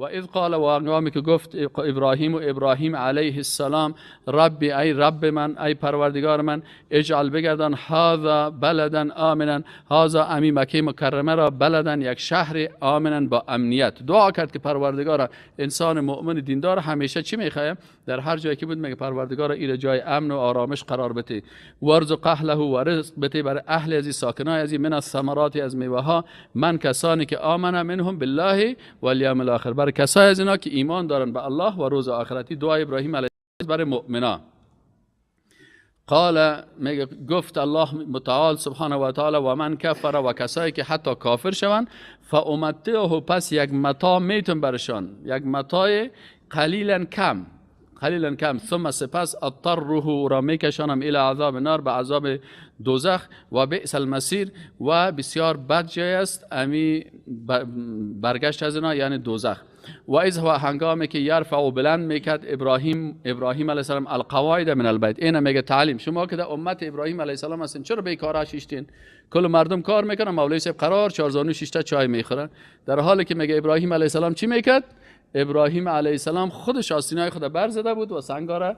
اذ قال، و هنگامی که گفت ابراهیم علیه السلام ربی ای رب من، ای پروردگار من، اجعل بگردان هذا بلدا آمنا، هذا امی مکه مکرمه را بلدن یک شهر آمنا با امنیت. دعا کرد که پروردگار، انسان مؤمن دیندار همیشه چی میخواد؟ در هر جایی که بود میگه پروردگار این جای امن و آرامش قرار بده، ورزق اهله و رزق بده برای اهل از ثمرات از من الثمرات از میوه ها، من کسانی که آمن منهم بالله و الیوم الاخر، برای کسایی از اینا که ایمان دارن به الله و روز آخرتی. دعای ابراهیم علیه السلام برای مؤمنا. قال میگه گفت الله متعال سبحانه و تعالی و من کفر، و کسایی که حتی کافر شوند، فامتعه، پس یک متاع میتون برشان، یک متاع قلیلا کم، ثم سپس اضطره را میکشانم الی عذاب نار، به عذاب دوزخ، و بئس المصیر، و بسیار بد جای است امی برگشت از اینا یعنی دوزخ. و از هنگامی که یرفع بلند میکرد ابراهیم علیه السلام القواعد من البیت، اینا میگه تعلیم، شما که در امت ابراهیم علیه السلام هستین چرا بیکار شیشتین؟ کل مردم کار میکنن، مولوی صاحب قرار 4 زانو 6 تا چای میخورن، در حالی که میگه ابراهیم علیه السلام چی میکرد؟ ابراهیم علیه السلام خودش آستینای خود بر زده بود و سنگاره،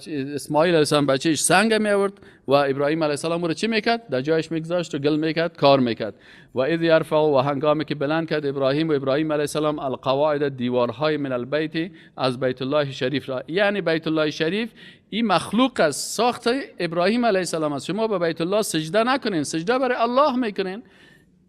اسماعیل علیه السلام بچهش سنگ می آورد و ابراهیم علیه السلام رو چی میکرد؟ در جایش میگذاشت و گل میکرد، کار میکرد. و اذ یرفع، و هنگامی که بلند کرد ابراهیم علیه السلام القواعد، دیوارهای من البیت، از بیت الله شریف را، یعنی بیت الله شریف این مخلوق است، ساخت ابراهیم علیه السلام است. شما به بیت الله سجده نکنین، سجده برای الله میکنین.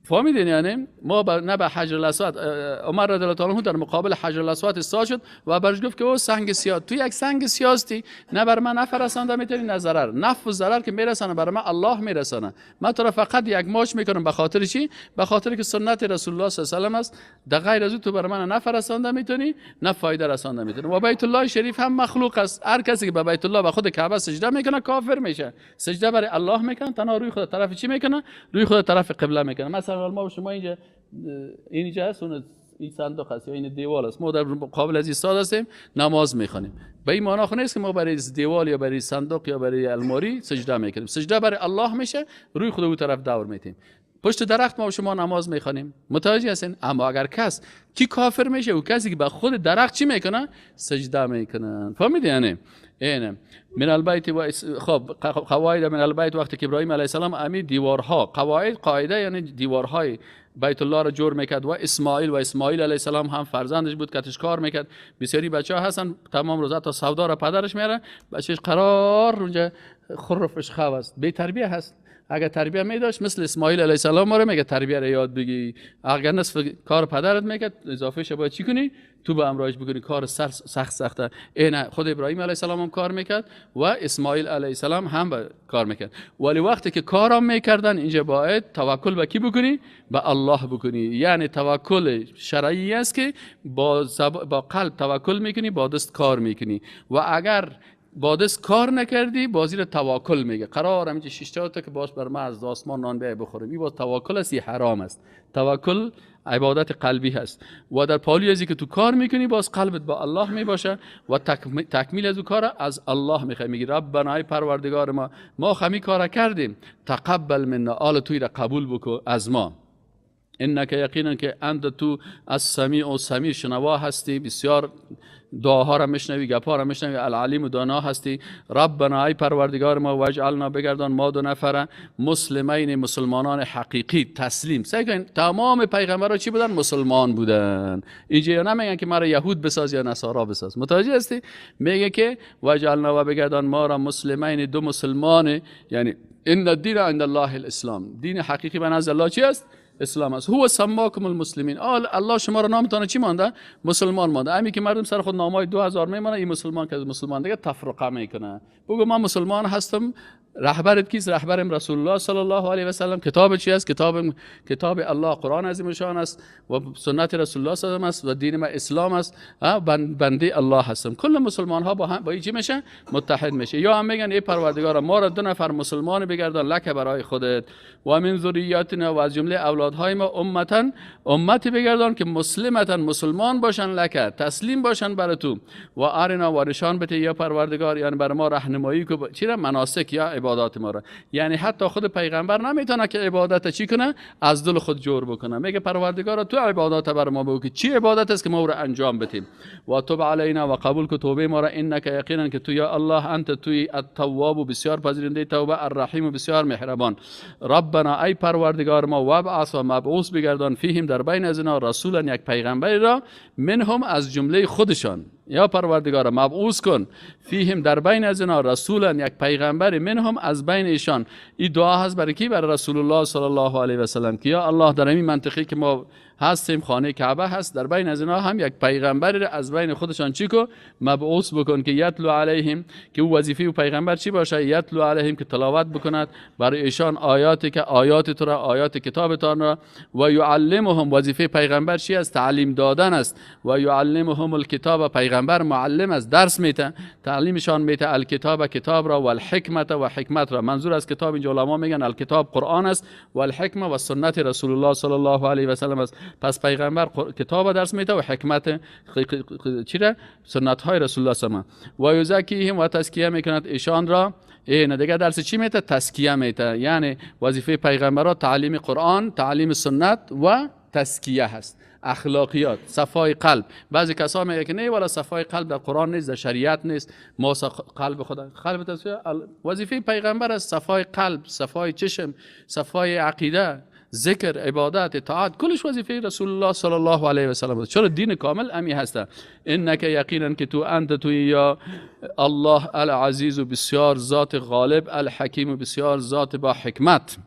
فهمیدین؟ یعنی ما نه به حجر الاسود، عمر رضی الله عنه در مقابل حجر الاسود ایستاد شد و برش گفت که او سنگ سیاه، تو یک سنگ سیاستی، نه بر من نفرستنده میتونی نه ضرر، نفع و ضرر که میرسانه بر من الله میرسانه، من تو را فقط یک ماچ میکنم. به خاطر چی؟ به خاطر که سنت رسول الله صلی الله علیه و آله است، در غیر از تو بر من نفرستنده میتونی نه فایده رسانده میتونی. و بیت الله شریف هم مخلوق است، هر کسی که به بیت الله به خود کعبه سجده میکنه کافر میشه. سجده برای الله میکنه، تنها روی خود طرف چی میکنه؟ روی خود طرف قبله میکنه. مثلا ما شما اینجا هست، اون این صندوق هست یا این دیوال است، ما در مقابل از ایستاد هستیم نماز میخوانیم. به این معنی نیست که ما برای دیوال یا برای صندوق یا برای الماری سجده میکنیم. سجده برای الله میشه، روی خود اون طرف دور میتیم. پشت درخت ما و شما نماز میخوانیم، متوجه هستین؟ اما اگر کس کی کافر میشه، او کسی که به خود درخت چی میکنه؟ سجده میکنه. فهمیدی؟ یعنی اینه من البیت و خب قواعد من البیت، وقتی که ابراهیم علیه السلام امی دیوارها، قاعده یعنی دیوارهای بیت الله را جور میکرد، و اسماعیل علیه السلام هم فرزندش بود که کار میکرد. بسیاری بچه‌ها هستن تمام روزا تا سودا را پدرش میاره، بچه‌ش قرار اونجا خرفش خواه است، بی تربیه هست. اگر تربیه می داشت مثل اسماعیل علیه السلام ما رو میگه تربیه را یاد بگی، اگر نصف کار پدرت میکرد اضافه شه باید چی کنی؟ تو به امرایش بکنی، کار سخته. این خود ابراهیم علیه السلام هم کار میکرد و اسماعیل علیه السلام هم کار میکرد. ولی وقتی که کارام میکردن اینجا باید توکل به کی بکنی؟ به الله بکنی. یعنی توکل شرعی است که با قلب توکل میکنی، با دست کار میکنی. و اگر با دست کار نکردی بازی رو توکل میگه. قرار همینجا 6 تا که باش بر ما از آسمان نان بیای بخوریم، این باز توکل است، این حرام است. توکل عبادت قلبی هست. و در پالی ازی که تو کار میکنی باز قلبت با الله میباشه و تکمیل از او کار از الله میخوای. میگی ربنا ای پروردگار ما خمی کار کردیم، تقبل منا، آل توی را قبول بکن از ما. انک یقینا که انت تو از سمیع و سمیر شنوا هستی، بسیار دعاها را میشنوی، گپا را میشنوی، العلیم و دانا هستی. ربنا ای پروردگار ما وجعلنا بگردان ما 2 نفر مسلمین، مسلمانان حقیقی تسلیم. سعی تمام پیغمبرها چی بودن؟ مسلمان بودن. اینجا نمیگن که ما را یهود بساز یا نصارا بساز، متوجه هستی؟ میگه که وجعلنا و بگردان ما را مسلمین، 2 مسلمان، یعنی ان الدین عند الله الاسلام، دین حقیقی به نزد الله چی است؟ اسلام است. هو سماکم المسلمین، الله شما را نامتان چی مانده؟ مسلمان مانده. همین که مردم سر خود نامای 2000 میمانه، این مسلمان که از مسلمان دیگه تفرقه میکنه. بگو من مسلمان هستم، رهبرت کیست؟ رهبرم رسول الله صلی الله علیه و سلم. کتاب چی است؟ کتاب الله قرآن عظیم شان است و سنت رسول الله صلی الله علیه و است و دین ما اسلام است. بنده الله هستم. کل مسلمان ها با چی میشه؟ متحد میشه. یا هم میگن ای پروردگار ما را 2 نفر مسلمان بگردان لک برای خودت، و من ذریاتنا، و از جمله اولادهای ما امتی بگردان که مسلمان باشن لکه، تسلیم باشن بر تو. و ارنا و نشان بده یا پروردگار، یعنی بر ما راهنمایی که چرا مناسک یا عبادات ما را. یعنی حتی خود پیغمبر نمیتونه که عبادت چی کنه، از دل خود جور بکنه. میگه پروردگار تو عبادت بر ما بگو که چی عبادت است که ما را انجام بدیم. و توب علینا و قبول که توبه ما را، انک یقینا که تو یا الله انت توی التواب و بسیار پذیرنده توبه، الرحیم و بسیار مهربان. ربنا ای پروردگار ما، وابعث و مبعوث بگردان فیهم در بین از اینا رسولا یک پیغمبری را، منهم از جمله خودشان. یا پروردگار مبعوث کن فیهم در بین از اینا رسولا یک پیغمبر، منهم از بین ایشان. این دعا هست برای کی؟ برای رسول الله صلی الله علیه و سلم که یا الله در این منطقه که ما هستیم خانه کعبه هست، در بین از اینا هم یک پیغمبر از بین خودشان چی کو مبعوث بکن که یتلو علیهم، که او وظیفه و پیغمبر چی باشه؟ یتلو علیهم که تلاوت بکند برای ایشان آیاتی که آیات تو را، آیات کتابتان را. و یعلمهم، وظیفه پیغمبر چی است؟ تعلیم دادن است. و یعلمهم الکتاب، پیغمبر معلم است، درس میته، تعلیمشان میته الکتاب، کتاب را، و الحکمت و حکمت را. منظور از کتاب اینجا علما میگن الکتاب قرآن است، و الحکمه و سنت رسول الله صلی الله علیه و سلم است. پس پیغمبر کتاب درس میده و حکمت چیه؟ سنت های رسول الله صلی الله علیه و سلم. و یزکیهم، و تزکیه میکند ایشان را. این دیگه درس چی میته؟ تزکیه میته. یعنی وظیفه پیغمبرها تعلیم قرآن، تعلیم سنت و تزکیه هست، اخلاقیات، صفای قلب. بعضی کسا میگه که نه والا صفای قلب در قرآن نیست، در شریعت نیست، ما قلب خدا قلب تصفیه. وظیفه پیغمبر است صفای قلب، صفای چشم، صفای عقیده، ذکر، عبادت، اطاعت، کلش وظیفه رسول الله صلی الله علیه و سلم. چرا دین کامل امی هسته. انک یقینا که تو انت توی یا الله العزیز و بسیار ذات غالب، الحکیم و بسیار ذات با حکمت.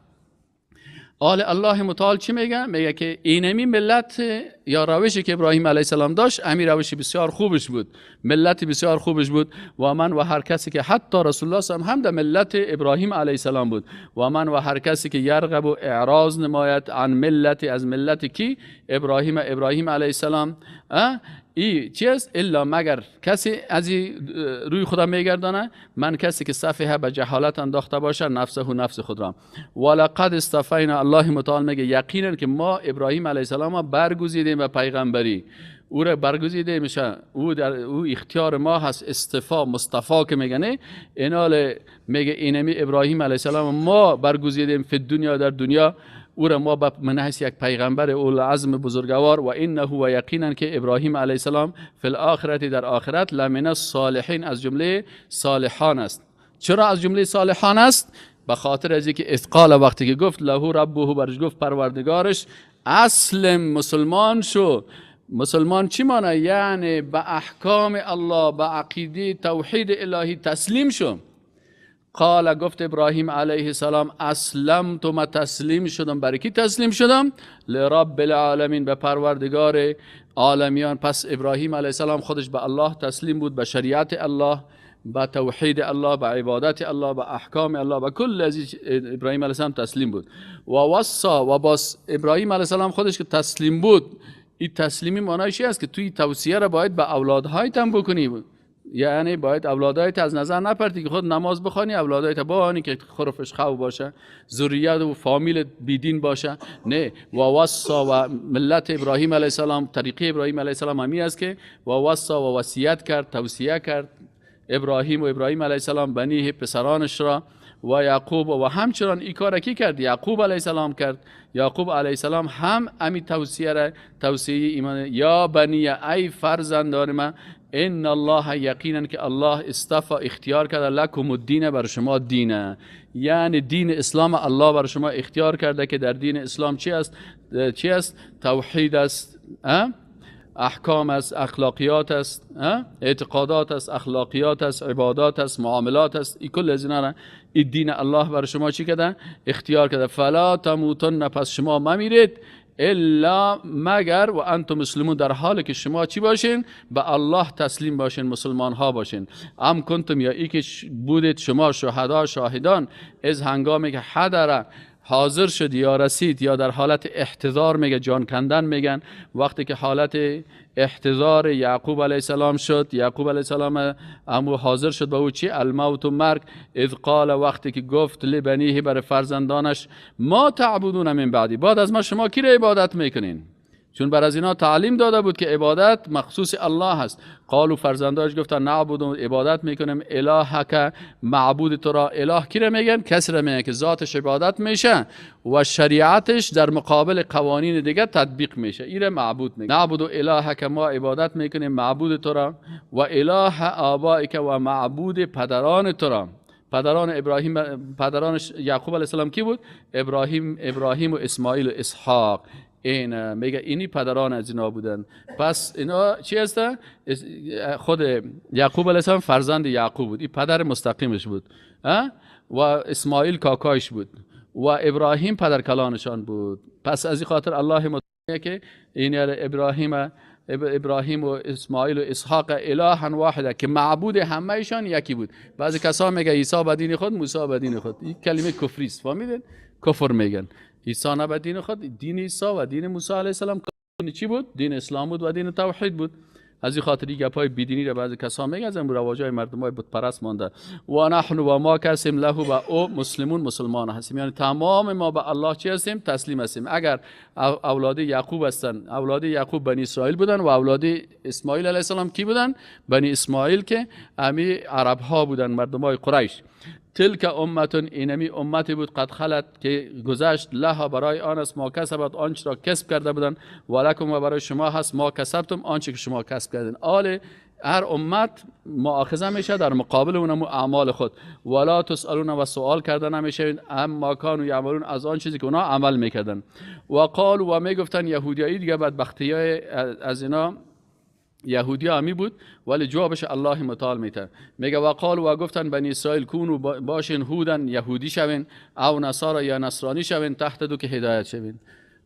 الله متعال چی میگه؟ میگه که اینمی ملت یا روشی که ابراهیم علیه السلام داشت، امی روشی بسیار خوبش بود، ملت بسیار خوبش بود. و من و هر کسی که حتی رسول الله صلی الله علیه و هم در ملت ابراهیم علیه السلام بود. و من و هر کسی که یرغب و اعراض نماید عن ملت، از ملت کی؟ ابراهیم علیه السلام. ای چیست؟ الا مگر کسی از روی خدا میگردانه، من کسی که صفحه به جهالت انداخته باشه نفس خود را. ولقد اصطفینا، الله متعال میگه یقینا که ما ابراهیم علیه السلام برگزیدیم به پیغمبری، او را برگزیده میشه، او اختیار ما هست، استفا مصطفی که میگنه اینال میگه اینمی ابراهیم علیه السلام ما برگزیدیم فی دنیا، در دنیا او را ما به منحص یک پیغمبر اولوالعزم بزرگوار. و انه و یقینا که ابراهیم علیه السلام فی الاخرت، در آخرت، لمن الصالحین، از جمله صالحان است. چرا از جمله صالحان است؟ به خاطر از اینکه اثقال، وقتی که گفت له ربه، برش گفت پروردگارش اسلم، مسلمان شو. مسلمان چی معنی؟ یعنی به احکام الله، به عقیده توحید الهی تسلیم شو. قال، گفت ابراهیم علیه السلام اسلمت، ما تسلیم شدم. برای کی تسلیم شدم؟ لرب العالمین، به پروردگار عالمیان. پس ابراهیم علیه السلام خودش به الله تسلیم بود، به شریعت الله، به توحید الله، به عبادت الله، به احکام الله، به کل از ابراهیم علیه السلام تسلیم بود. و وصا، و باز ابراهیم علیه السلام خودش که تسلیم بود، این تسلیمی معنیش است که توی توصیه را باید به اولادهایت هم بکنی. یعنی باید اولادایت از نظر نپرتی که خود نماز بخوانی، اولادایت بانی که خرفش خو باشه، ذریت و فامیل بیدین باشه. نه، و وصا، و ملت ابراهیم علیه السلام، طریقه ابراهیم علیه السلام همی است که و وصا، و وصیت کرد، توصیه کرد ابراهیم علیه السلام بنیه، پسرانش را، و یعقوب، و همچنان این کار کی کرد؟ یعقوب علیه السلام کرد. یعقوب علیه السلام هم امی توصیه را، توصیه ایمان، یا بنی، ای فرزندان من، ان الله، یقینا که الله اصطفى، اختیار کرده، لکم الدین، بر شما دینه. یعنی دین اسلام الله بر شما اختیار کرده که در دین اسلام چی است؟ چی است؟ توحید است، احکام است، اخلاقیات است، اعتقادات است، اخلاقیات است، عبادات است، معاملات است. این کل از اینا این دین الله بر شما چی کرده؟ اختیار کرده. فلا تموتن، پس شما ممیرید، الا مگر و انتم مسلمون، در حالی که شما چی باشین؟ به الله تسلیم باشین، مسلمان ها باشین. ام کنتم، یا ای که بودید شما شهدا، شاهدان، از هنگامی که حاضر شد یا رسید یا در حالت احتضار میگه، جان کندن میگن، وقتی که حالت احتضار یعقوب علیه السلام شد، یعقوب علیه السلام امو حاضر شد به او چی؟ الموت و مرگ. اذ قال، وقتی که گفت لبنیه بر فرزندانش، ما تعبدون من بعدی، بعد از ما شما کی را عبادت میکنین؟ چون بر از اینا تعلیم داده بود که عبادت مخصوص الله هست. قالوا، فرزنداش گفتن نعبد، عبادت میکنیم، الهک، معبود تو را. اله کی را میگن؟ کسی را میگن که ذاتش عبادت میشه و شریعتش در مقابل قوانین دیگه تطبیق میشه، این را معبود میگن. نعبد الهک، ما عبادت میکنیم معبود تو را، و اله آبائک، و معبود پدران تو را. پدران ابراهیم، پدران یعقوب علیه السلام کی بود؟ ابراهیم و اسماعیل و اسحاق. این میگه اینی پدران از اینا بودن. پس اینا چی هستن؟ خود یعقوب علیه السلام فرزند یعقوب بود، این پدر مستقیمش بود، و اسماعیل کاکایش بود و ابراهیم پدر کلانشان بود. پس از این خاطر الله متعال که این ابراهیم و اسماعیل و اسحاق الها واحده، که معبود همه ایشان یکی بود. بعضی کسا میگه عیسی به دین خود، موسی به دین خود. این کلمه کفری است، فهمیدین؟ کفر میگن. عیسی نه به دین خود، دین عیسی و دین موسی علیه السلام چی بود؟ دین اسلام بود و دین توحید بود. از این خاطر گپای بیدینی را بعضی کسا میگن، از رواجای مردمای بت پرست مانده. و نحن و ما کسیم له، و او مسلمان هستیم، یعنی تمام ما به الله چی هستیم؟ تسلیم هستیم. اگر اولاد یعقوب هستن، اولاد یعقوب بنی اسرائیل بودن و اولاد اسماعیل علیه السلام کی بودن؟ بنی اسماعیل که امی عرب ها بودن، مردمای قریش. تلک امتون، اینمی امتی بود، قد خلت که گذشت، لها برای آن است، ما کسبت آنچه را کسب کرده بودن، ولکم و برای شما هست، ما کسبتم آنچه که شما کسب کردین. آل هر امت مؤاخذه میشه در مقابل اونم اعمال خود. ولا تسالون، و سوال کردن نمیشه، اما کانوا یعملون، از آن چیزی که اونا عمل میکردن. و قالوا، و میگفتن یهودیایی دیگه، بدبختیای از اینا یهودی همی بود، ولی جوابش الله متعال میته. میگه و قالوا، و گفتن بنی اسرائیل کونوا، باشین هودن، یهودی شوین، او نصارا، یا نصرانی شوین، تحت دو که هدایت شوین.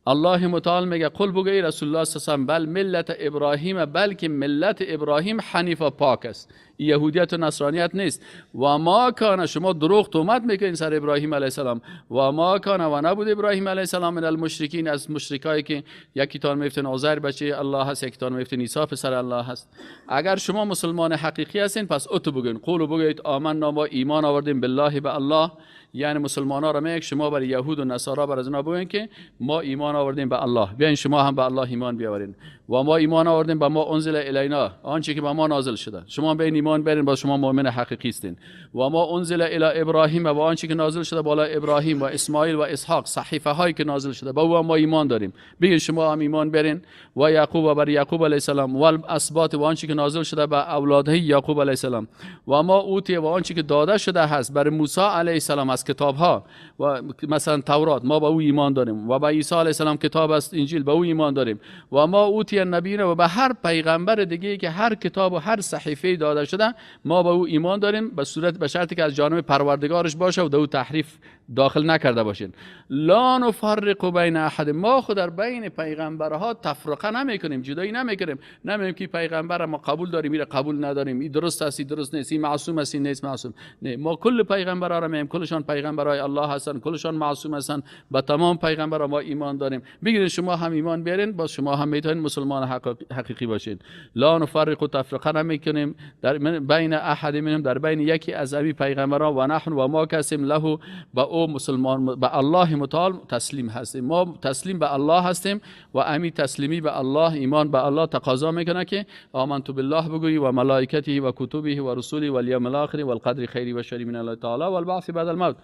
الله متعال میگه قل بگوی رسول الله صلی الله علیه و بل ملت ابراهیم، بلکه ملت ابراهیم حنیف پاک است، یهودیت و نصرانیت نیست. و ما کان، شما دروغ تهمت میکنین سر ابراهیم علیه السلام. و ما کان، و نبود ابراهیم علیه السلام من المشرکین، از مشرکایی که یکی تان میفتن عزیر بچه الله هست، یکی تان میفتن عیسی پسر الله هست. اگر شما مسلمان حقیقی هستین، پس اتو بگین، قولوا بگویید آمنا، ما ایمان آوردیم، بالله، به الله. یعنی مسلمان‌ها را میگه شما برای یهود و نصارا بر از اینا بگین که ما ایمان آوردیم به الله، بیاین شما هم به الله ایمان بیاورین. و ما ایمان آوردیم به ما انزل الینا، آنچه که به ما نازل شده، شما به این ایمان برین، با شما مؤمن حقیقی هستین. و ما انزل الی ابراهیم، و آنچه که نازل شده بالا ابراهیم و اسماعیل و اسحاق، صحیفه هایی که نازل شده با او ما ایمان داریم، بگین شما هم ایمان برین. و یعقوب، و بر یعقوب علیه السلام، و الاسباط، و آنچه که نازل شده به اولاد یعقوب علیه السلام. و ما اوتی، و آنچه که داده شده هست بر موسی علیه السلام از کتاب ها، و مثلا تورات، ما با او ایمان داریم. و با عیسی علیه السلام کتاب است، انجیل، با او ایمان داریم. و ما اوتی النبیین، و به هر پیغمبر دیگه که هر کتاب و هر صحیفه داده شده ما با او ایمان داریم، به شرطی که از جانب پروردگارش باشه و او تحریف داخل نکرده باشین. لا نفرق بین احد، ما خود در بین پیغمبرها تفرقه نمیکنیم، جدایی نمیکنیم، نمیگیم که پیغمبر ما قبول داریم، میره قبول نداریم، این درست است، این درست نیست، این معصوم است، این نیست معصوم. نه، ما کل پیغمبرها را میگیم، کلشان پیغمبرای الله هستن، کلشان معصوم هستن، با تمام پیغمبرها ما ایمان داریم. بگید شما هم ایمان بیارین، با شما هم میتونین مسلمان حقیقی باشین. لا نفرق، تفرقه نمیکنیم در بین احد منهم، در بین یکی از ابی پیغمبران. و نحن، و ما کسیم له، با او مسلمان به الله متعال تسلیم هستیم، ما تسلیم به الله هستیم. و امی تسلیمی به الله، ایمان به الله تقاضا میکنه که آمنت بالله بگویی، و ملائکته و کتبه و رسوله و الیوم الاخر و القدر خیری و شری من الله تعالی و البعث بعد الموت.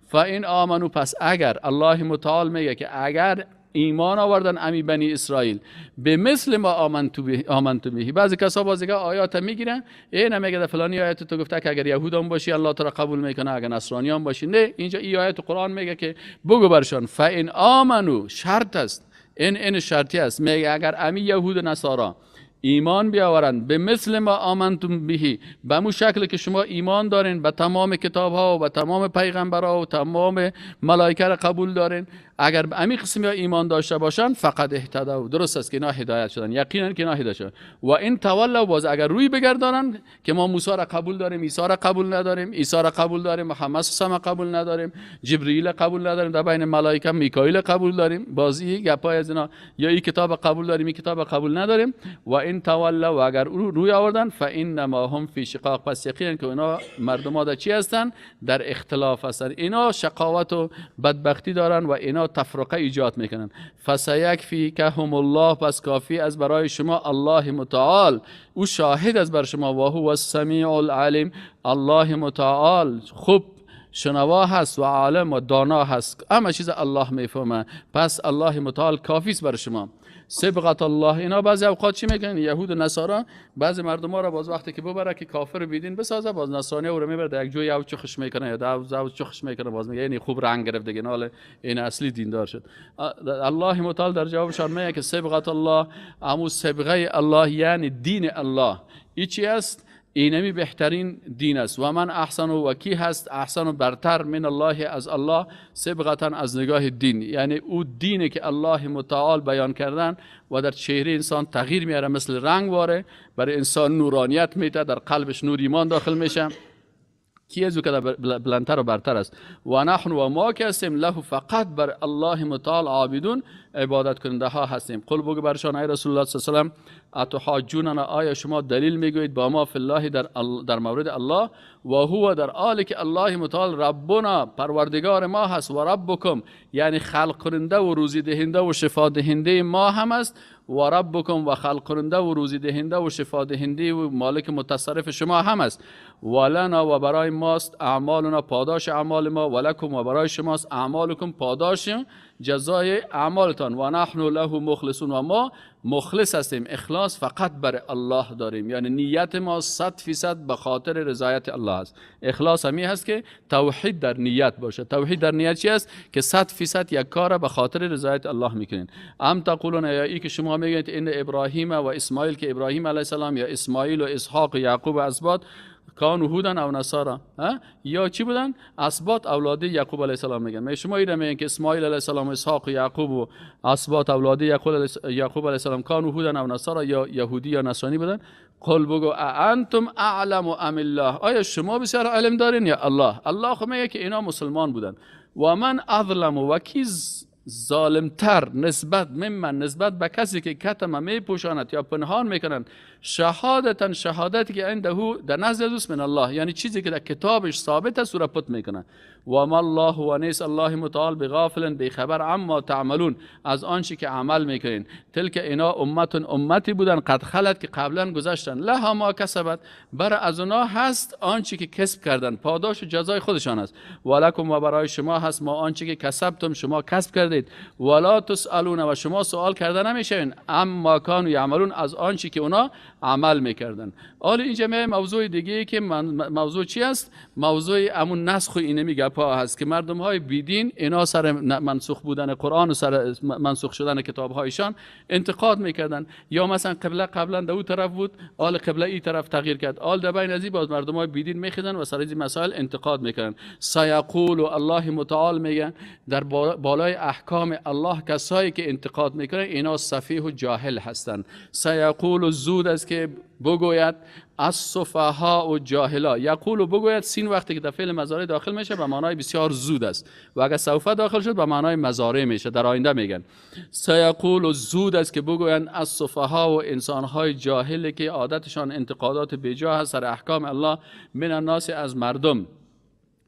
فان آمنو، پس اگر الله متعال میگه که اگر ایمان آوردن امی بنی اسرائیل به مثل ما آمنتو به. بعضی کسا بازیگه آیات میگیرن، این میگه در فلانی آیت تو گفته که اگر یهود هم باشی الله تو را قبول میکنه، اگر نصرانی هم باشی نه. اینجا این آیت قرآن میگه که بگو برشان فان آمنو، شرط است، این شرطی است، میگه اگر امی یهود و نصارا ایمان بیاورند به مثل ما آمنتم بهی، به مو شکل که شما ایمان دارین، به تمام کتاب ها و به تمام پیغمبرها و تمام ملائکه را قبول دارین. اگر به همین قسم ایمان داشته باشن فقط اهتدوا، درست است که اینا هدایت شدن، یقینا که اینا هدایت شدن. و این تولوا، باز اگر روی بگردانن که ما موسی را قبول داریم، عیسی را قبول نداریم، عیسی را قبول داریم، محمد صلی الله علیه و قبول نداریم، جبرئیل قبول نداریم، در بین ملائکه میکائیل قبول داریم، بازی گپای از اینا، یا این کتاب قبول داریم، این کتاب قبول نداریم. و این تولوا، و اگر روی آوردن فانما هم فی شقاق، پس یقینا که اینا مردم ها در چی هستن؟ در اختلاف هستن. اینا شقاوت و بدبختی دارن و اینا تفرقه ایجاد میکنن. فسیکفیکهم الله، پس کافی از برای شما الله متعال، او شاهد از بر شما، و هو السمیع العلیم، الله متعال خوب شنوا هست و عالم و دانا هست، همه چیز الله میفهمه، پس الله متعال کافی است بر شما. صبغت الله، اینا بعضی اوقات چی میکنن؟ یهود و نصارا بعضی مردم ها را باز وقتی که ببره که کافر بیدین بسازه، باز نصرانی او رو میبره در یک جوی او چخش میکنه یا دو چخش میکنه، باز میگه یعنی خوب رنگ گرفت دیگه، ناله این اصلی دیندار شد. الله متعال در جوابشان میگه که صبغت الله، امو صبغه الله یعنی دین الله. این چی است؟ اینمی بهترین دین است. و من احسن و کی هست احسن و برتر من الله، از الله، صبغتا از نگاه دین، یعنی او دینی که الله متعال بیان کردن و در چهره انسان تغییر میاره، مثل رنگ واره، برای انسان نورانیت میده، در قلبش نور ایمان داخل میشه. کی از او که بلندتر و برتر است؟ و نحن و ما که هستیم له، فقط بر الله متعال عابدون، عبادت کننده ها هستیم. قل بگو برشان ای رسول الله صلی الله علیه و سلم، اتحاجوننا، آیا شما دلیل میگویید با ما فی الله در مورد الله، و هو در حالی که الله متعال ربنا پروردگار ما هست، و ربکم یعنی خلق کننده و روزی دهنده و شفا دهنده ما هم است، و ربکم و خلق کننده و روزی دهنده و شفا دهنده و مالک متصرف شما هم است. ولنا، و برای ماست، اعمالنا پاداش اعمال ما، ولکم و برای شماست، اعمالکم پاداش جزای اعمالتان. و نحن له مخلصون، و ما مخلص هستیم، اخلاص فقط بر الله داریم، یعنی نیت ما 100% به خاطر رضایت الله است. اخلاص همی هست که توحید در نیت باشه. توحید در نیت چی است؟ که 100% یک کار به خاطر رضایت الله میکنین. ام تقولون، یا ای که شما میگید ان ابراهیم و اسماعیل، که ابراهیم علیه السلام یا اسماعیل و اسحاق و یعقوب اسباط، کانوا هودن او نصارا، یا چی بودن؟ اسباط اولاد یعقوب علیه السلام میگن. می شما اینا میگن که اسماعیل علیه السلام و اسحاق و یعقوب و اسباط اولاد یعقوب علیه السلام کانوا هودن او نصارا، یا یهودی یا نصرانی بودن. قل بگو انتم اعلم ام الله، آیا شما بسیار علم دارین یا الله؟ الله خو میگه که اینا مسلمان بودن. و من اظلم، و کی ظالمتر نسبت به کسی که کتم میپوشاند یا پنهان میکنند، شهادتی که عنده در نزد اوست من الله، یعنی چیزی که در کتابش ثابت است او را پت میکنند. و ما الله، و نیست الله متعال بغافل بیخبر عما تعملون، از آنچه که عمل میکنین. تلک اینا امتی بودن قد خلت، که قبلا گذشتن، لها ما کسبت، بر از اونا هست آنچه که کسب کردن، پاداش و جزای خودشان است. ولکم، و برای شما هست ما آنچه که کسبتم، شما کسب کردید. ولا تسالون، و شما سوال کرده نمیشین، اما کانوا یعملون، از آنچه که اونا عمل میکردن. حالا اینجا موضوع دیگه که موضوع چی است؟ موضوع امون نسخ و اینمی گپا هست که مردم های بیدین اینا سر منسوخ بودن قرآن و سر منسوخ شدن کتاب هایشان انتقاد میکردن. یا مثلا قبله قبلا دو طرف بود، حال قبله این طرف تغییر کرد، حال در بین ازی باز مردم های بیدین میخیدن و سر این مسائل انتقاد میکردن. سیقول، و الله متعال میگه در بالای احکام الله کسایی که انتقاد میکنن اینا سفیه و جاهل هستند. سیقول زود است که بگوید السفهاء و جاهلا، یقول بگوید سین وقتی که در فعل مضارع داخل میشه به معنای بسیار زود است، و اگر سوف داخل شد به معنای مضارع میشه، در آینده میگن. سیقول زود است که بگویند السفهاء و انسانهای جاهل که عادتشان انتقادات بیجا هست سر احکام الله، من الناس از مردم،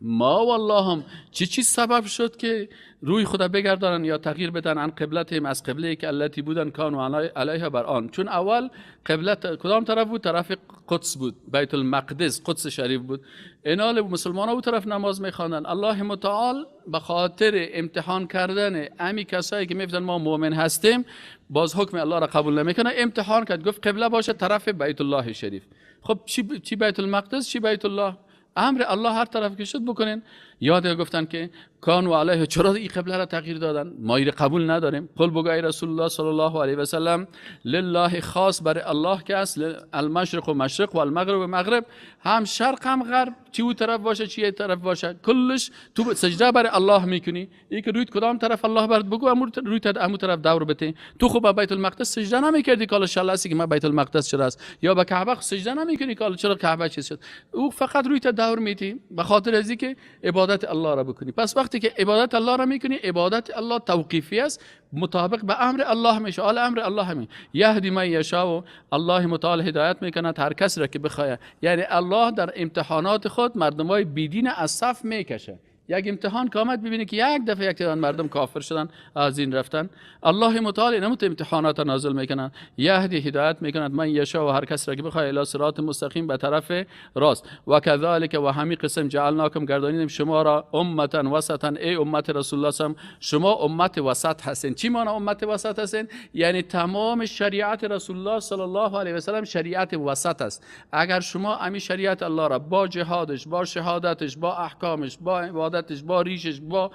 ما والله هم چی سبب شد که روی خدا بگردانن یا تغییر بدن عن قبلتهم، از قبله که التی بودن کانوا علیها بر آن. چون اول قبلت کدام طرف بود؟ طرف قدس بود، بیت المقدس، قدس شریف بود. اینال مسلمان ها او طرف نماز میخواندن. الله متعال به خاطر امتحان کردن امی کسایی که میفتن ما مؤمن هستیم باز حکم الله را قبول نمیکنه، امتحان کرد، گفت قبله باشه طرف بیت الله شریف. خب چی بیت المقدس چی بیت الله؟ امر الله هر طرف که شد بکنین. یاد گفتن که کانوا علیه، چرا این قبله را تغییر دادن؟ ما این قبول نداریم. قل بگو ای رسول الله صلی الله علیه و سلم لله، خاص برای الله که است، المشرق و مشرق و المغرب و مغرب، هم شرق هم غرب، چی او طرف باشه چی طرف باشه، کلش تو سجده برای الله میکنی. این که رویت کدام طرف الله برات بگو رویت امو طرف دور بده. تو خب به بیت المقدس سجده نمیکردی که شلاسی که ما بیت المقدس چرا است، یا به کعبه سجده نمیکنی که چرا کعبه چیز شد. او فقط رویت دور میتی به خاطر از اینکه عبادت الله را بکنی. پس وقتی که عبادت الله را میکنی، عبادت الله توقیفی است، مطابق به امر الله میشه. امر الله همین یهدی من یشاء، الله متعال هدایت میکنه هر کسی را که بخواد. یعنی الله در امتحانات خود مردمای بیدین از صف میکشه. یک امتحان که آمد ببینی که یک دفعه یک تعداد مردم کافر شدن، از این رفتن، الله متعال نموت امتحانات نازل میکنن، یهدی هدایت میکند من یشاء و هر کس را که بخواد الی صراط مستقیم به طرف راست. و کذالک و همین قسم جعلناکم گردانیدیم شما را امتا وسطا، ای امت رسول الله صلی، شما امت وسط هستین. چی معنی امت وسط هستین؟ یعنی تمام شریعت رسول الله صلی الله علیه و سلم شریعت وسط است. اگر شما امی شریعت الله را با جهادش، با شهادتش، با احکامش، با عبادتش، با ریشش، با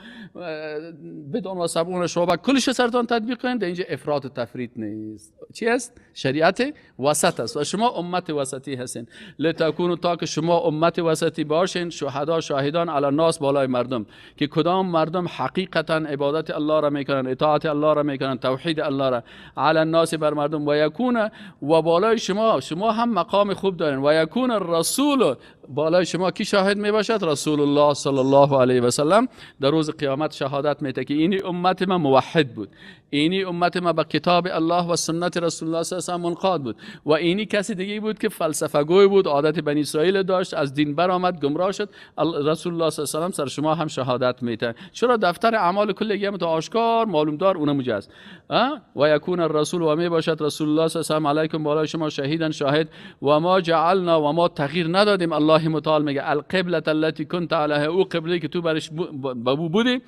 بدون و صبونش و کلش سرتان تطبیق کنید، اینجا افراط و تفریط نیست. چی است؟ شریعت وسط است و شما امت وسطی هستین. لتکونوا، تا که شما امت وسطی باشین، شهدا شاهدان علی الناس، بالای مردم، که کدام مردم حقیقتا عبادت الله را میکنن، اطاعت الله را میکنن، توحید الله را، علی الناس بر مردم، و یکون، و بالای شما هم مقام خوب دارین، و یکون الرسول، بالای شما کی شاهد می باشد؟ رسول الله صلی الله علیه و سلم در روز قیامت شهادت میده که اینی امت ما موحد بود، اینی امت ما به کتاب الله و سنت رسول الله صلی الله علیه و سلم منقاد بود، و اینی کسی دیگه بود که فلسفه گوی بود، عادت بنی اسرائیل داشت، از دین برآمد، گمراه شد. رسول الله صلی الله علیه و سلم سر شما هم شهادت میده. چرا؟ دفتر اعمال کلیه تو آشکار معلوم دار اونم مجاز. و یکون الرسول، و می باشد رسول الله صلی الله علیه و علیکم بالای شما شهیدن شاهد. و ما جعلنا، و ما تغییر ندادیم، الله متعال میگه، القبلة التي كنت عليها، او قبله که تو برش بودی،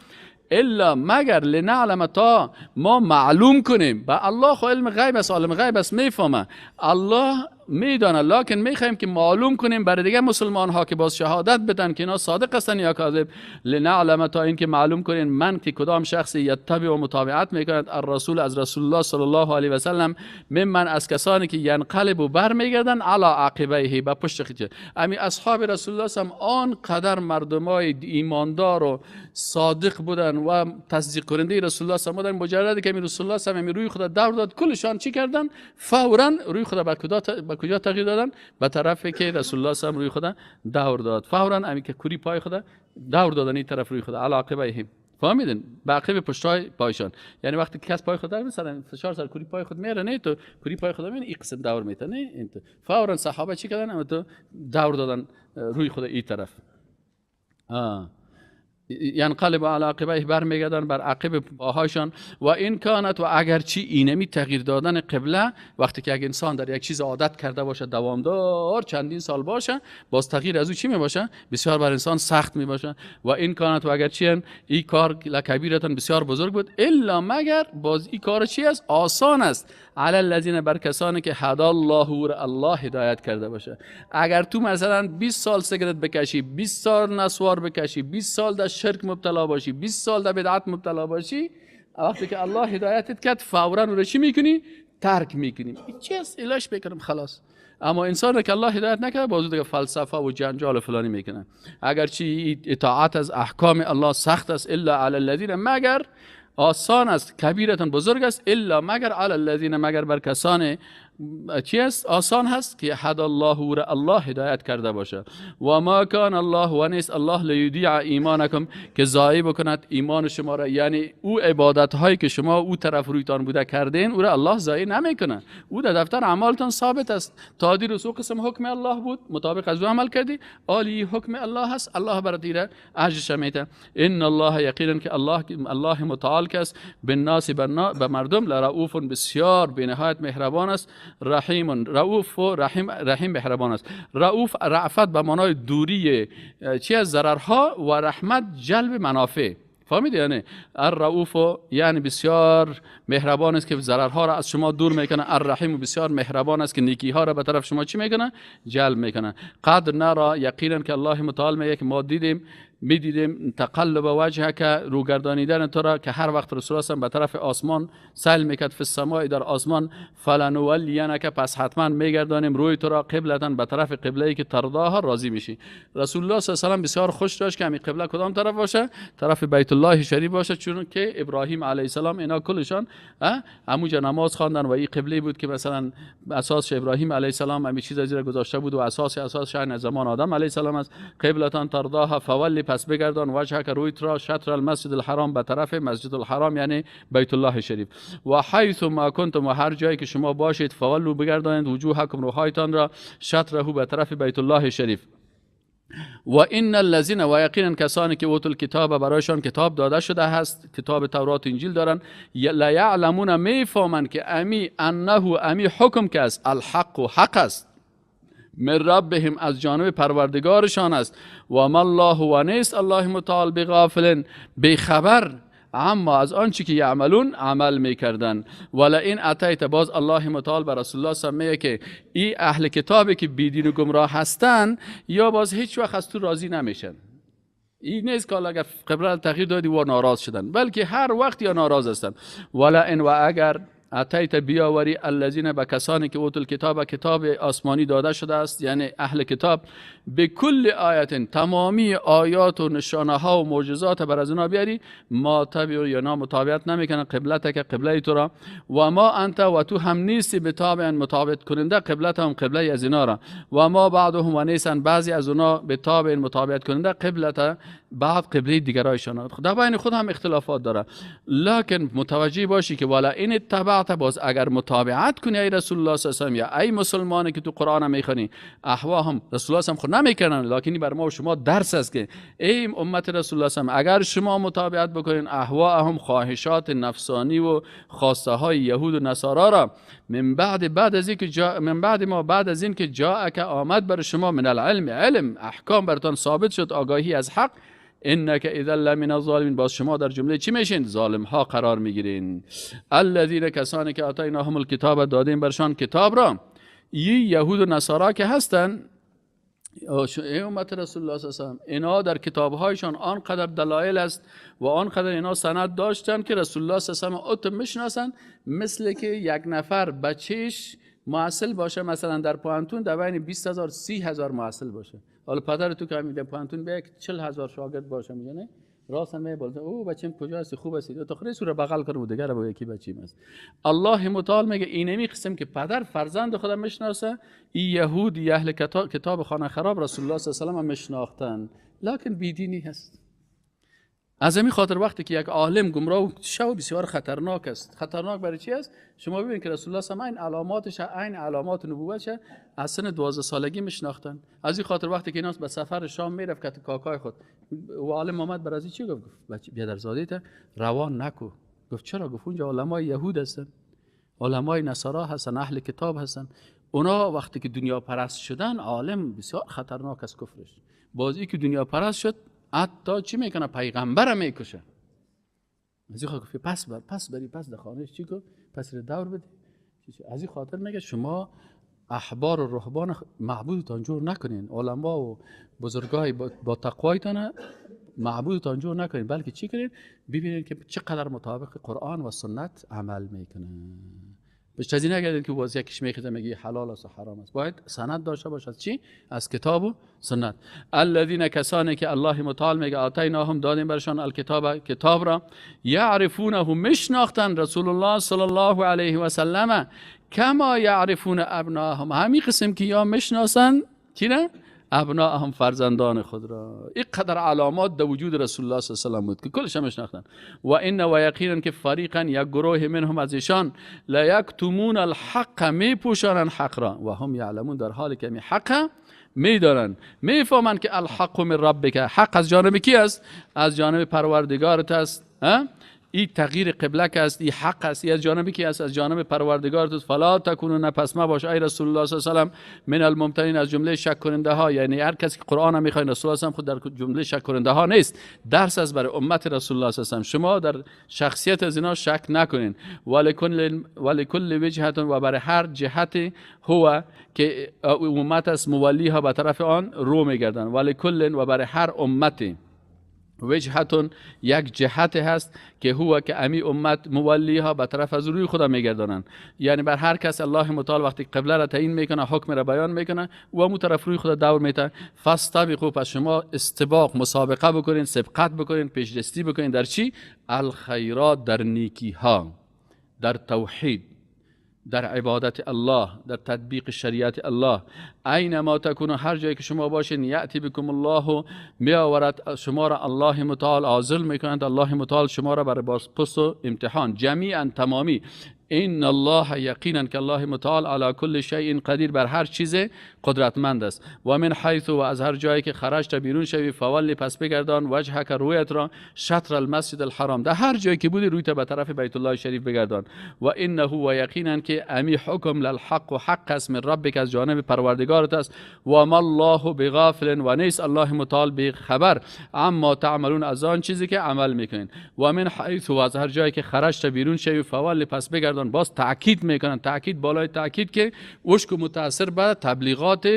الا مگر لنعلم، تا ما معلوم کنیم. با الله خو علم غیب است، عالم غیب است، میفهمه الله میدانه، لکن میخوایم که معلوم کنیم برای دیگه مسلمان ها که باز شهادت بدن که اینا صادق هستن یا کاذب. لنعلم، تا این که معلوم کنین من که کدام شخصی یتبع و متابعت میکند الرسول، از رسول الله صلی الله علیه و سلم، من از کسانی که ینقلب و برمیگردن علی عقبیه، به پشت خیشه. امی اصحاب رسول الله صلی آن قدر مردمای ایماندار و صادق بودن و تصدیق کننده رسول الله صلی الله علیه و مجرد که رسول الله صلی روی خود دور داد، کلشان چی کردن؟ فورا روی خود به کجا تغییر دادن؟ به طرفی که رسول الله صلی الله علیه و روی خود دور داد. فورا امی که کوری پای خود دور دادن این طرف روی خود علی عقبیه. فهمیدین؟ به عقب پشتای پایشان. یعنی وقتی کس پای خود دور مثلا فشار سر کوری پای خود میاره، نه تو کوری پای خود این قسم دور میته، نه این تو. فورا صحابه چی کردن؟ اما تو دور دادن روی خود این طرف. ینقلب علی عقبیه، برمیگردن بر عقب پاهاشان. و این کانت، و اگرچه اینمی تغییر دادن قبله، وقتی که یک انسان در یک چیز عادت کرده باشه دوامدار چندین سال باشه، باز تغییر از او چی می باشه؟ بسیار بر انسان سخت می باشه. و این کانت، و اگرچه این کار لکبیرتن بسیار بزرگ بود، الا مگر باز این کار چی است؟ آسان است. علی الذین، بر کسانی که هدی الله، الله هدایت کرده باشه. اگر تو مثلا 20 سال سیگارت بکشی، 20 سال نسوار بکشی، 20 سال در شرک مبتلا باشی، 20 سال در بدعت مبتلا باشی، وقتی که الله هدایتت کرد فورا رو چی میکنی؟ ترک میکنی. چی است؟ علاج بکنم خلاص. اما انسان که الله هدایت نکرده بازو دیگه فلسفه و جنجال و فلانی میکنه. اگرچه اطاعت از احکام الله سخت است، الا علی الذین، مگر آسان است، کبیرتن بزرگ است، الا مگر علی الذین، مگر بر کسان چی است؟ آسان هست که هدی الله، الله هدایت کرده باشه. و ما کان الله، و نیست الله لیضیع ایمانکم، که ضایع بکند ایمان شما را. یعنی او عبادت هایی که شما او طرف رویتان بوده کردین، او را الله ضایع نمیکنه. او در دفتر اعمالتان ثابت است. تا دی رسول قسم حکم الله بود، مطابق از او عمل کردی، عالی حکم الله هست، الله برات را اجرش میده. ان الله، یقینا که الله متعال کس بالناس، به مردم، لرؤوف، بسیار بنهایت مهربان است، رحیم، رؤوف و رحیم مهربان است. رؤوف رأفت به معنای دوری چی از ضررها، و رحمت جلب منافع. فهمیدی؟ یعنی الرؤوف یعنی بسیار مهربان است که ضررها را از شما دور میکنه. الرحیم بسیار مهربان است که نیکی ها را به طرف شما چی میکنه؟ جلب میکنه. قد نرا، یقینا که الله متعال میگه که ما دیدیم، میدیدیم تقلب وجهه که روگردانیدن تو را که هر وقت رسول الله به طرف آسمان سیل میکرد فی السماء در آسمان فلنولینک پس حتما میگردانیم روی تو را قبلتا به طرف قبله ای که ترضاها راضی میشی. رسول الله صلی الله علیه و بسیار خوش داشت که همین قبله کدام طرف باشه؟ طرف بیت الله شریف باشه، چون که ابراهیم علیه السلام اینا کلشان همونجا نماز خواندن و این قبله بود که مثلا اساس ابراهیم علیه السلام همین چیز زیر گذاشته بود و اساس شأن زمان آدم علیه السلام است. قبلتان ترضاها فولی پس بگردان وجهه که روی تو را شطر المسجد الحرام به طرف مسجد الحرام یعنی بیت الله شریف و حیث ما کنتم و هر جایی که شما باشید فولوا بگردانید وجوهکم روحایتان را شطره به طرف بیت الله شریف. و ان الذين و یقینا کسانی که اوتل کتاب برایشان کتاب داده شده هست، کتاب تورات و انجیل دارن، لا یعلمون میفهمن که امی حکم که است الحق و حق است من ربهم از جانب پروردگارشان است و ما الله و نیست الله متعال بغافل بخبر اما از آنچه که یعملون عمل میکردن. ولا این اتیت باز الله متعال بر رسول الله سمیه که این اهل کتابی که بیدین و گمراه هستن یا باز هیچ وقت از تو راضی نمیشن. این نیست که اگر قبله تغییر دادی و ناراض شدن، بلکه هر وقت یا ناراض هستن. ولا ان و اگر اتیت بیاوری الذین به کسانی که اوتل کتاب آسمانی داده شده است یعنی اهل کتاب به کل آیت تمامی آیات و نشانه ها و معجزات بر از اونا بیاری ما تبع یا مطابقت نمیکنن قبلت که قبله تو را و ما انت و تو هم نیستی به تابع مطابقت کننده قبلت هم قبله از اینا را و ما بعضهم و نیستن بعضی از اونا به تابع مطابقت کننده قبلت بعد قبله دیگرایشان. در بین خود هم اختلافات داره، لکن متوجه باشی که والا این تبعت باز اگر متابعت کنی ای رسول الله صلی الله علیه و یا ای مسلمانی که تو قرآن میخونی احوا هم رسول الله هم خود نمیکنن، لکن بر ما و شما درس است که ای امت رسول الله صلی الله علیه و اگر شما متابعت بکنین احوا هم خواهشات نفسانی و خواسته های یهود و نصارا را بعد از این که جاء که آمد بر شما من علم احکام برتان ثابت شد آگاهی از حق انک اذا لمن الظالمین باز شما در جمله چی میشین؟ ظالم ها قرار میگیرین. الذین کسانی که آتیناهم الکتاب دادیم برشان کتاب را این یهود و نصارا که هستن ای امت رسول الله صلی الله علیه و اینا در کتابهایشان آنقدر دلایل است و آنقدر اینا سند داشتن که رسول الله صلی الله علیه و آله میشناسن مثل که یک نفر بچهش محصل باشه مثلا در پوانتون در بین 20000 30000 محصل باشه. حالا پدر تو که میده پوانتون به 40000 شاگرد باشه میگه نه راست میبولد او بچه‌م کجا است خوب است تو خریس رو بغل کنم و دیگه با یکی بچه‌م است. الله متعال میگه اینمی قسم که پدر فرزند خودم میشناسه این یهود اهل کتاب خانه خراب رسول الله صلی الله علیه و آله میشناختن لکن بیدینی هست. از همین خاطر وقتی که یک عالم گمراه و شو بسیار خطرناک است. خطرناک برای چی است؟ شما ببینید که رسول الله صلی الله علیه و آله علاماتش عین علامات نبوتش از سن 12 سالگی میشناختن. از این خاطر وقتی که اینا به سفر شام میرفت که کاکای خود و عالم محمد برازی چی گفت؟ بچه بیادرزاده روان نکو. گفت چرا؟ گفت اونجا علمای یهود هستن، علمای نصارا هستن، اهل کتاب هستن. اونا وقتی که دنیا پرست شدن عالم بسیار خطرناک است کفرش. بازی که دنیا پرست شد حتی چی میکنه؟ پیغمبر میکشه. از این خاطر پس بری در خانهش چی کن؟ پس دور بده. از این خاطر میگه شما احبار و رهبان معبودتان جور نکنین، علما و بزرگای با تقوایتان معبودتان جور نکنین، بلکه چی کنین؟ ببینین که چقدر مطابق قرآن و سنت عمل میکنه. بهش چیزی نگردین که واسه یکیش میخواد میگه حلال است و حرام است. باید سند داشته باشه از چی؟ از کتاب و سنت. الذين کسانی که الله متعال میگه آتیناهم دادیم برشان الکتاب کتاب را یعرفونه میشناختن رسول الله صلی الله علیه و سلم کما یعرفون ابناهم همین قسم که یا میشناسن کی نه؟ ابناهم فرزندان خود را. این قدر علامات در وجود رسول الله صلی الله علیه و آله بود که کلش هم میشناختن. و ان و یقینا که فریقا یک گروه منهم از ایشان لا یکتمون الحق میپوشانن حق را و هم یعلمون در حالی که حق میدارن میفهمن که الحق من ربک حق از جانب کی است؟ از جانب پروردگارت است. این تغییر قبله که است، این حق است، از جانب کی است؟ از جانب پروردگارت. فلا تکونون پس ما باش ای رسول الله صلی الله علیه و آله من الممتنین از جمله شک کننده ها. یعنی هر کسی که قرآن میخواد رسول الله خود در جمله شک کننده ها نیست. درس از برای امت رسول الله صلی الله علیه و آله. شما در شخصیت از اینا شک نکنین. ولکل وجهه و برای هر جهت هو که امت است مولیها به طرف آن رو میگردن. ولکل و برای هر امتی وجهتون یک جهت هست که هو که امی امت مولیها به طرف از روی خدا میگردانند. یعنی بر هر کس الله متعال وقتی قبله را تعیین میکنه، حکم را بیان میکنه و مو طرف روی خدا دور میته. فاستبقوا، پس شما استباق مسابقه بکنین، سبقت بکنین، پیشدستی بکنین در چی؟ الخیرات، در نیکی ها، در توحید، در عبادت الله، در تطبیق شریعت الله. اینما تکونوا، هر جایی که شما باشین، یأتی بکم الله، میآورد شما را الله متعال، عازل میکنند الله متعال شما را برای پست و امتحان، جمیعا تمامی. این الله، یقینا که الله متعال علی کل شیء قدیر، بر هر چیز قدرتمند است. و من حیث، و از هر جایی که خرجت بیرون شوی، فولی، پس بگردان، وجهک، رویت را، شطر المسجد الحرام، در هر جایی که بودی رویت به طرف بیت الله شریف بگردان. و انه، و یقینا که امی حکم للحق، و حق است من ربک، از جانب پروردگارت است. و ما الله بغافل، و نیست الله متعال به خبر، اما تعملون، از آن چیزی که عمل میکنین. و من حیث، و از هر جایی که خرجت بیرون شوی، فولی، پس بگردان. باز تاکید میکنن، تاکید بالای تاکید، که وشک متاثر به تبلیغات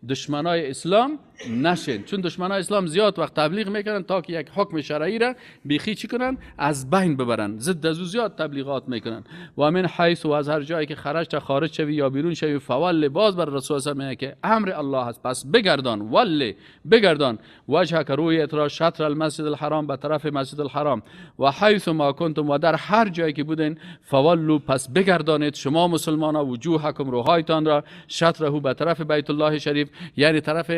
دشمنای اسلام نشین، چون دشمنای اسلام زیاد وقت تبلیغ میکنن تا که یک حکم شرعی را بیخی چی کنن، از بین ببرن، ضد از زیاد تبلیغات میکنن. و من حیث، و از هر جایی که خارج شوی یا بیرون شوی، فول، باز بر رسول الله میگه که امر الله هست، پس بگردان، ول، بگردان، وجهک، رویت را، شطر المسجد الحرام، به طرف مسجد الحرام. و حیث ما کنتم، و در هر جایی که بودین، فولوا، پس بگردانید شما مسلمانان، وجوهکم، روهایتان را، شطره، به طرف بیت الله شریف. یعنی طرف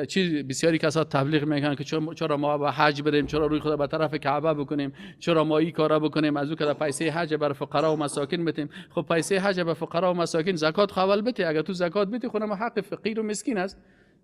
چیز، بسیاری کسا تبلیغ میکنن که چرا ما به حج بریم، چرا روی خدا به طرف کعبه بکنیم، چرا ما این کارا بکنیم، از او که پیسه حج بر فقرا و مساکین بدیم. خب پیسه حج بر فقرا و مساکین، زکات خو اول بده. اگر تو زکات بدی، خودم حق فقیر و مسکین است.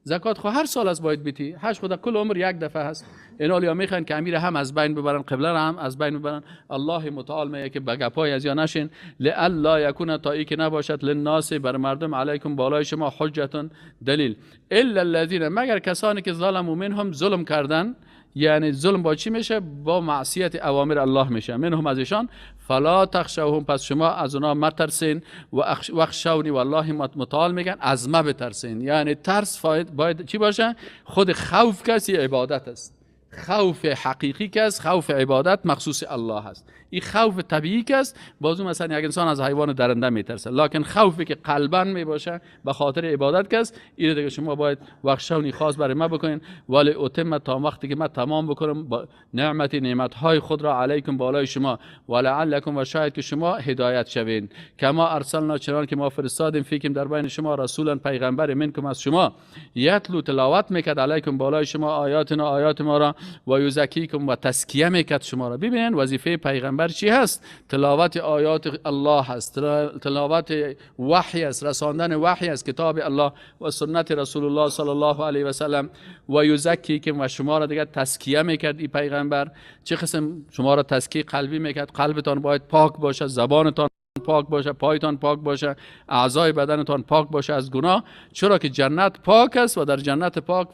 زکات خو هر سال از باید بدی. حج خدا کل عمر یک دفعه هست. اینا میخوان که امیر هم از بین ببرن، قبله را هم از بین ببرن. الله متعال میگه که بگپای از یا نشین، لالا یکون، تا ای که نباشد، للناس، بر مردم، علیکم، بالای شما، حجتون، دلیل، الا الذين، مگر کسانی که ظلموا منهم، ظلم کردن. یعنی ظلم با چی میشه؟ با معصیت اوامر الله میشه. منهم، از ایشان، فلا تخشوهم، پس شما از اونا مترسین. و اخشونی، والله متعال میگن از ما بترسین. یعنی ترس باید چی باشه؟ خود خوف کسی عبادت است. خوف حقیقی که است، خوف عبادت مخصوص الله است. این خوف طبیعی که است، بازو مثلا یک انسان از حیوان درنده میترسه، لکن خوفی که قلبا میباشه به خاطر عبادت که است، این دیگه شما باید وقشونی خاص برای ما بکنین. ولی اتم، تا وقتی که من تمام بکنم با نعمت های خود را علیکم، بالای شما، ولعلکم، و شاید که شما هدایت شوین. کما ارسلنا، چنان که ما فرستادیم، فیکم، در بین شما، رسولا، پیغمبر، منکم، از شما، یتلو، تلاوت میکرد، علیکم، بالای شما، آیاتنا، آیات ما را، و یزکیکم، و تزکیه میکرد شما را. ببینید وظیفه پیغمبر چی هست؟ تلاوت آیات الله هست، تلاوت وحی است، رساندن وحی است، کتاب الله و سنت رسول الله صلی الله علیه و سلم. و یزکیکم، و شما را دیگه تزکیه میکرد این پیغمبر. چه قسم شما را تزکیه قلبی میکرد؟ قلبتان باید پاک باشه، زبانتان پاک باشه، پایتان پاک باشه، اعضای بدنتان پاک باشه از گناه، چرا که جنت پاک است و در جنت پاک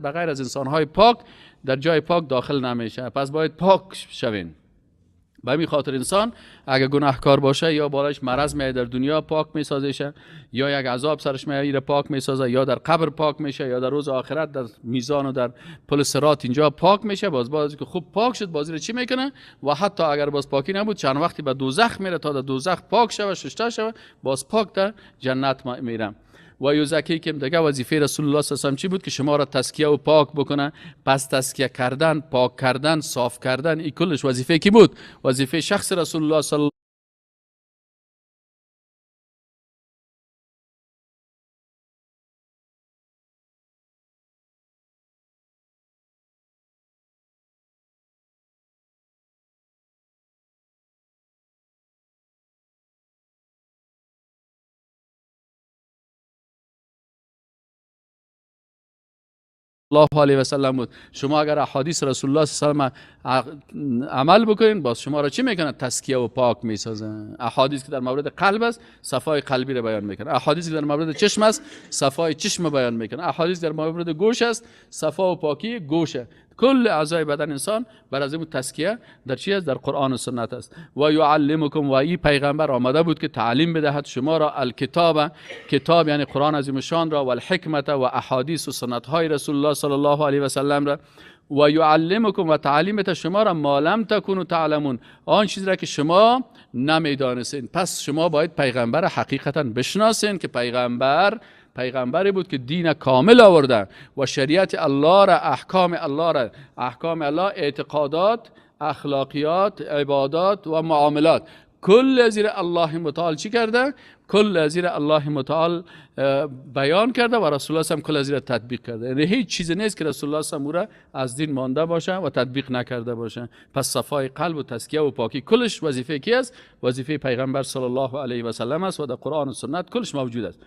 بغیر از انسانهای پاک در جای پاک داخل نمیشه. پس باید پاک شوین. به همین خاطر انسان اگه گناهکار باشه، یا بالایش مرض میاد در دنیا پاک میسازشه، یا یک عذاب سرش میاد پاک میسازه، یا در قبر پاک میشه، یا در روز آخرت در میزان و در پل صراط اینجا پاک میشه. باز که خوب پاک شد، بازی رو چی میکنه؟ و حتی اگر باز پاکی نبود، چند وقتی به دوزخ میره تا در دوزخ پاک شوه، شسته شوه، باز پاک در جنت میره. و یزکیکم، دیگه وظیفه رسول الله صلی الله علیه و آله چی بود؟ که شما را تزکیه و پاک بکنه. پس تزکیه کردن، پاک کردن، صاف کردن، این کلش وظیفه کی بود؟ وظیفه شخص رسول الله صلی الله الله علیه و سلم بود. شما اگر احادیث رسول الله صلی الله علیه و سلم عمل بکنین، باز شما را چی میکنه؟ تزکیه و پاک میسازه. احادیث که در مورد قلب است، صفای قلبی را بیان میکنه. احادیث که در مورد چشم است، صفای چشم بیان میکنه. احادیث در مورد گوش است، صفا و پاکی گوشه. کل اعضای بدن انسان بر از این تزکیه در چی است؟ در قرآن و سنت است. و یعلمکم، و این پیغمبر آمده بود که تعلیم بدهد شما را، الکتاب، کتاب یعنی قرآن عظیم شان را، و الحکمت، و احادیث و سنت های رسول الله صلی الله علیه و سلم را، و یعلمکم و تعلیمت شما را ما لم تکونوا تعلمون، آن چیزی را که شما نمیدانستین. پس شما باید پیغمبر حقیقتا بشناسین که پیغمبری بود که دین کامل آورده و شریعت الله را، احکام الله، اعتقادات، اخلاقیات، عبادات و معاملات، کل زیر الله متعال چی کرده؟ کل زیر الله متعال بیان کرده و رسول الله هم کل زیر تطبیق کرده. یعنی هیچ چیز نیست که رسول الله هم او را از دین مانده باشه و تطبیق نکرده باشه. پس صفای قلب و تزکیه و پاکی کلش وظیفه کی است؟ وظیفه پیغمبر صلی الله علیه و سلم است و در قرآن و سنت کلش موجود است.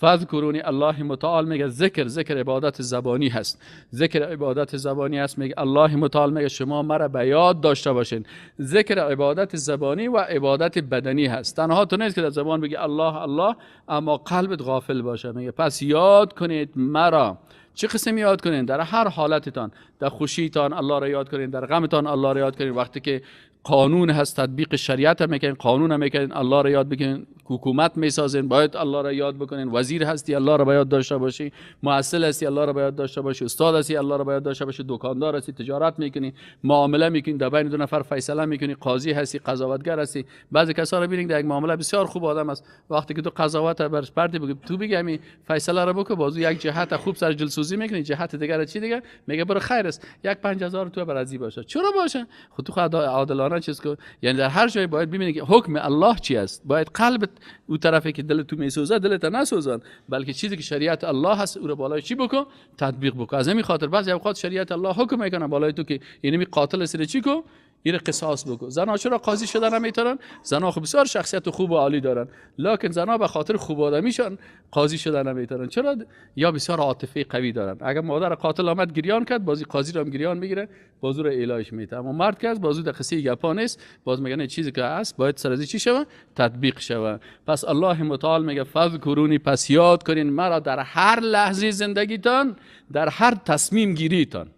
فذکرونی، الله متعال میگه ذکر عبادت زبانی هست. ذکر عبادت زبانی هست، میگه الله متعال میگه شما مرا به یاد داشته باشین. ذکر عبادت زبانی و عبادت بدنی هست. تنها تو نیست که در زبان بگی الله الله اما قلبت غافل باشه. میگه پس یاد کنید مرا. چه قسم یاد کنین؟ در هر حالتتان، در خوشیتان الله را یاد کنین، در غمتان الله را یاد کنین. وقتی که قانون هست تطبیق شریعت میکنین، قانون میکنین، الله را یاد بکنین. حکومت میسازین، باید الله را یاد بکنین. وزیر هستی الله را باید داشته باشی، مؤثر هستی الله را باید داشته باشی، استاد هستی الله را باید داشته باشی، دکاندار هستی تجارت میکنی، معامله میکنی، در بین دو نفر فیصله میکنی، قاضی هستی، قضاوتگر هستی. بعضی کسا رو ببینید در یک معامله بسیار خوب آدم است، وقتی که تو قضاوت برش پرتی بگی تو بگی همین فیصله را بکن، بازو یک جهت خوب سر دلسوزی میکنی، جهت دیگر چی دیگه میگه برو خیر است، یک 5000 تو برازی باشه. چرا باشه؟ خود تو خود عادلانه چیز کو. یعنی در هر جای باید ببینی که حکم الله چی است. باید قلبت اون طرفی که دل تو میسوزه دلت نسوزان، بلکه چیزی که شریعت الله هست او رو بالای چی بکن؟ تطبیق بکن. از همین خاطر بعضی اوقات شریعت الله حکم میکنه بالای تو که یعنی قاتل سر چی کو؟ این قصاص بکن. زنا چرا قاضی شدن نمیتونن؟ زنا خب بسیار شخصیت خوب و عالی دارن، لکن زنا به خاطر خوب آدمیشان قاضی شدن نمیتونن. چرا؟ یا بسیار عاطفه قوی دارن. اگر مادر قاتل آمد گریان کرد، بازی قاضی رو هم گریان میگیره، بازو رو اعلاش میده. اما مرد که از بازو در قصه گپا نیست، باز میگن چیزی که هست باید سر از چی شوه؟ تطبیق شوه. پس الله متعال میگه فذکرونی، پس یاد کنین مرا در هر لحظه زندگیتان، در هر تصمیم گیریتان.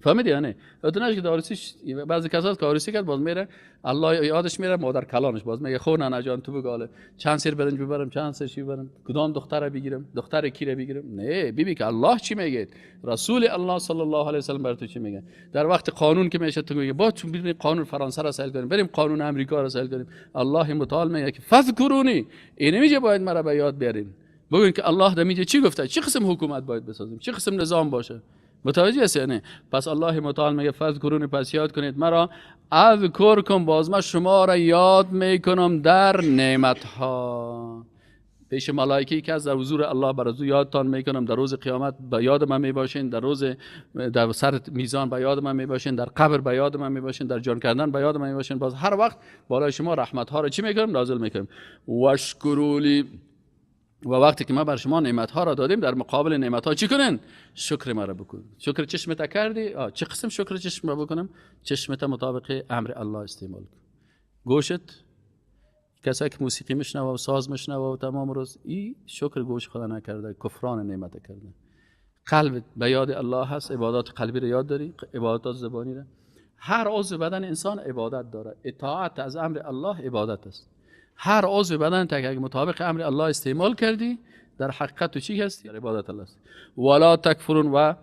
فهمیدی یا نه؟ اتناش که دارسیش بعضی کسات که آرسی کرد باز میره الله یادش میره مادر کلانش، باز میگه خو نانا جان تو بگاله چند سیر برنج ببرم، چند سیر چی ببرم، کدام دختر بگیرم، دختر کی رو بگیرم؟ نه، ببین که الله چی میگه، رسول الله صلی الله علیه و سلم بر تو چی میگه. در وقت قانون که میشه تو میگه با چون بریم قانون فرانسه را سال کنیم، بریم قانون امریکا را سال کنیم. الله متعال میگه که فذکرونی، این نمیگه باید مرا به یاد بیارین. بگین که الله دمیجه چی گفته، چه قسم حکومت باید بسازیم، چه قسم نظام باشه. متوجه هستی نه؟ پس الله متعال میگه فذکرونی، پس یاد کنید مرا، اذکرکم، باز من شما را یاد میکنم در نعمت ها. پیش ملائکه که از در حضور الله برازو یادتان میکنم، در روز قیامت به یاد من میباشین، در سر میزان به یاد من میباشین، در قبر به یاد من میباشین، در جان کردن به یاد من میباشین. باز هر وقت بالای شما رحمت ها را چی میکنم؟ نازل میکنم. واشکرولی، و وقتی که ما بر شما نعمت ها را دادیم در مقابل نعمت ها چی کنین؟ شکر ما را بکن. شکر چشمت کردی؟ چه قسم شکر چشم را بکنم؟ چشمت مطابق امر الله استعمال کن. گوشت، کسایی که موسیقی میشنوه و ساز میشنوه و تمام روز این شکر گوش خدا نکرده، کفران نعمت کرده. قلبت به یاد الله هست، عبادات قلبی را یاد داری، عبادات زبانی را. هر عضو بدن انسان عبادت داره. اطاعت از امر الله عبادت است. هر عضو بدن تا اگه مطابق امر الله استعمال کردی در حقیقت تو چی هستی؟ عبادت الله است. ولا تکفرون، و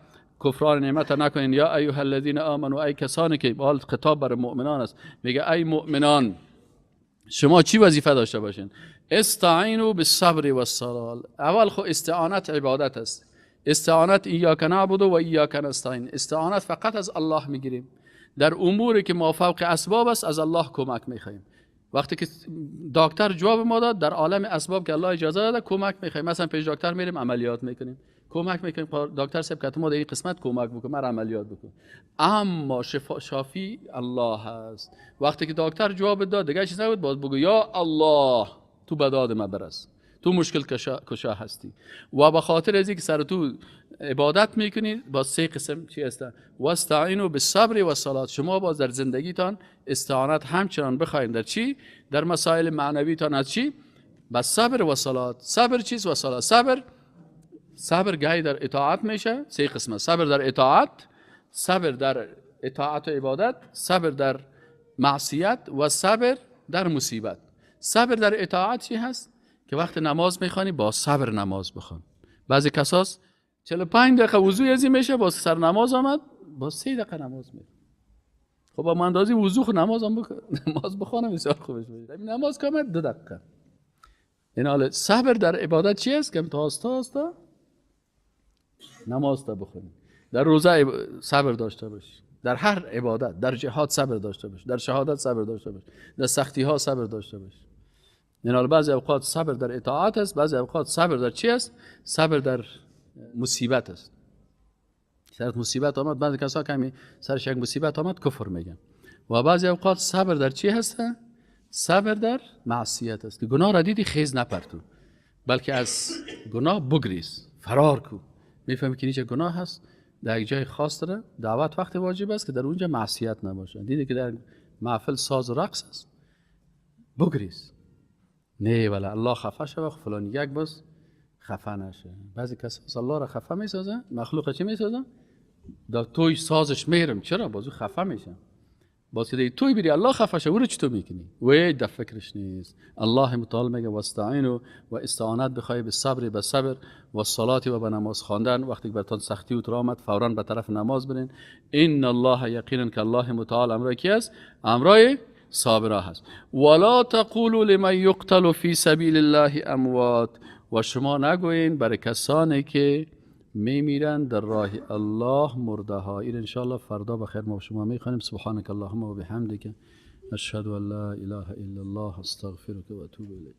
کفران نعمت نکنین. یا ایها الذین آمنوا، ای کسانی که حال خطاب بر مؤمنان است، میگه ای مؤمنان شما چی وظیفه داشته باشین؟ استعینوا بالصبر والصلاه. اول خو استعانت عبادت است. استعانت ایاک نعبد و ایاک نستعین. استعانت فقط از الله میگیریم. در اموری که مافوق اسباب است از الله کمک میخوایم. وقتی که دکتر جواب ما داد در عالم اسباب که الله اجازه داده کمک میخوایم، مثلا پیش دکتر میریم عملیات میکنیم، کمک میکنیم دکتر صاحب که ما در این قسمت کمک بکن، من عملیات بکن. اما شافی الله هست. وقتی که دکتر جواب داد دیگه چیز نبود، باز بگو یا الله تو به داد ما برس، تو مشکل کشا هستی. و به خاطر از اینکه سر تو عبادت میکنید با سه قسم چی هستن؟ واستعینوا بالصبر والصلاه. شما باز در زندگیتان استعانت همچنان بخواید در چی؟ در مسائل معنویتان از چی؟ با صبر و صلات. صبر چیز و صلات. صبر گاهی در اطاعت میشه، سه قسمه: صبر در اطاعت، صبر در اطاعت و عبادت، صبر در معصیت و صبر در مصیبت. صبر در اطاعت چی هست؟ که وقت نماز میخوانی با صبر نماز بخوان. بعضی کساس 45 دقیقه وضو ازی میشه، با سر نماز آمد با 3 دقیقه نماز میره. خب با اندازه وضو خود نماز بخوانم بسیار خوبش باشه. این نماز که 2 دقیقه. این حال صبر در عبادت چی است؟ که تا آستا نماز تا بخونی. در روزه صبر داشته باشی. در هر عبادت، در جهاد صبر داشته باش، در شهادت صبر داشته باش، در سختی ها صبر داشته باش. این حال بعضی اوقات صبر در اطاعت است، بعضی اوقات صبر در چی است؟ صبر در مصیبت است. سرت مصیبت آمد، بعضی کسا که سرش یک مصیبت آمد کفر میگن. و بعضی اوقات صبر در چی هست؟ صبر در معصیت است که گناه را دیدی خیز نپرتو، بلکه از گناه بگریز، فرار کو. میفهمی که اینجا گناه هست، در یک جای خاص داره دعوت وقت واجب است که در اونجا معصیت نباشه. دیدی که در محفل ساز و رقص است، بگریز. نه ولی الله خفه شد فلان یک باز خفه نشه. بعضی کسا الله را خفه میسازه، مخلوق چی میسازه؟ در توی سازش میرم، چرا؟ بازو خفه میشم. باز که توی بری الله خفه شه، او رو چطور میکنی؟ وی در فکرش نیست. الله متعال میگه واستعینوا و استعانت بخوای به صبر، به صبر و صلات و به نماز خواندن. وقتی براتون سختی و آمد فوراً به طرف نماز برین. ان الله یقینا که الله متعال امرای کی است؟ امرای صابرا هست. ولا تقولوا لمن یقتل فی سبیل الله اموات، و شما نگوین برای کسانی که میمیرند در راه الله مرده ها. این انشاءالله فردا بخیر ما شما میخوانیم. سبحانك اللهم و بحمدک اشهد ان لا اله الا الله استغفرك و اتوب الیک.